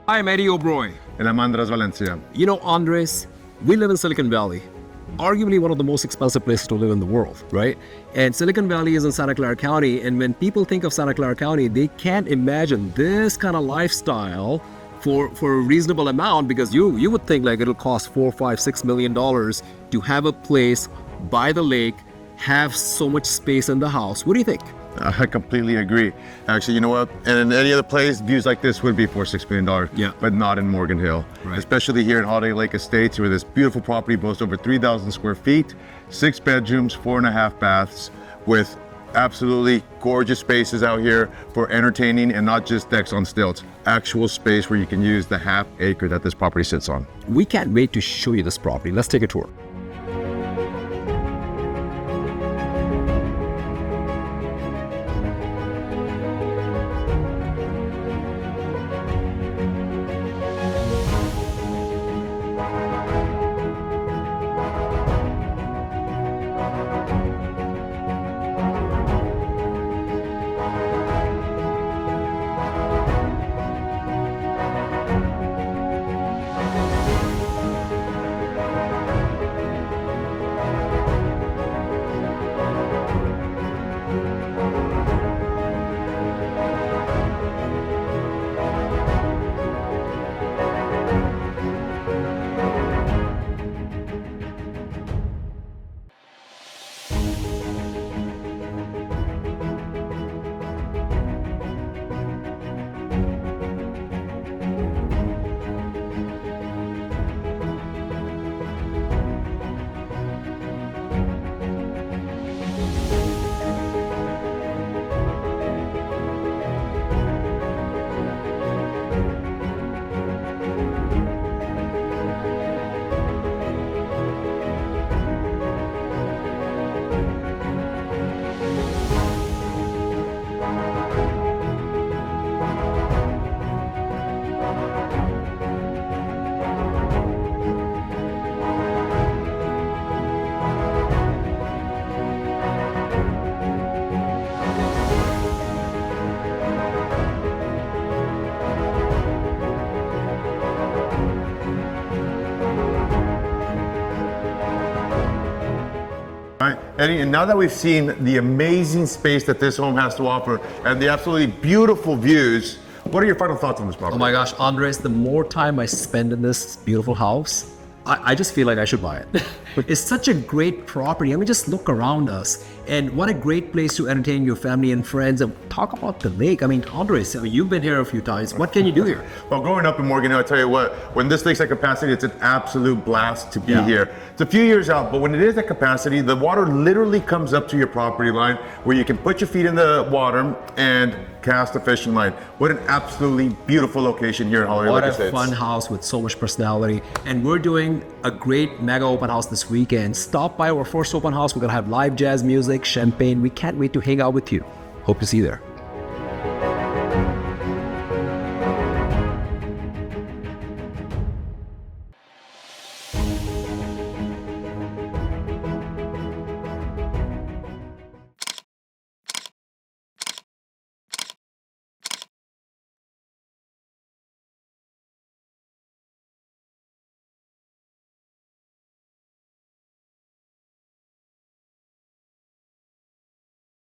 I'm Eddie O'Broy. And I'm Andres Valencia. You know, Andres, we live in Silicon Valley, arguably one of the most expensive places to live in the world, right? And Silicon Valley is in Santa Clara County, and when people think of Santa Clara County, they can't imagine this kind of lifestyle for a reasonable amount, because you would think like it'll cost $4, $5, $6 million to have a place by the lake, have so much space in the house. What do you think? I completely agree. Actually, you know what? And in any other place, views like this would be $4-6 million. Yeah. But not in Morgan Hill. Right. Especially here in Holiday Lake Estates, where this beautiful property boasts over 3,000 square feet, 6 bedrooms, 4.5 baths, with absolutely gorgeous spaces out here for entertaining, and not just decks on stilts. Actual space where you can use the half acre that this property sits on. We can't wait to show you this property. Let's take a tour. All right, Eddie, and now that we've seen the amazing space that this home has to offer and the absolutely beautiful views, what are your final thoughts on this property? Oh my gosh, Andres, the more time I spend in this beautiful house, I just feel like I should buy it. It's such a great property. I mean, just look around us. And what a great place to entertain your family and friends and talk about the lake. I mean, Andres, you've been here a few times. What can you do here? Well, growing up in Morgan Hill, I tell you what, when this lake's at capacity, it's an absolute blast to be here. It's a few years out, but when it is at capacity, the water literally comes up to your property line where you can put your feet in the water and cast a fishing line. What an absolutely beautiful location here in Holiday Lake Estates. What a fun house with so much personality. And we're doing a great mega open house this weekend. Stop by our first open house. We're gonna have live jazz music, champagne. We can't wait to hang out with you. Hope to see you there.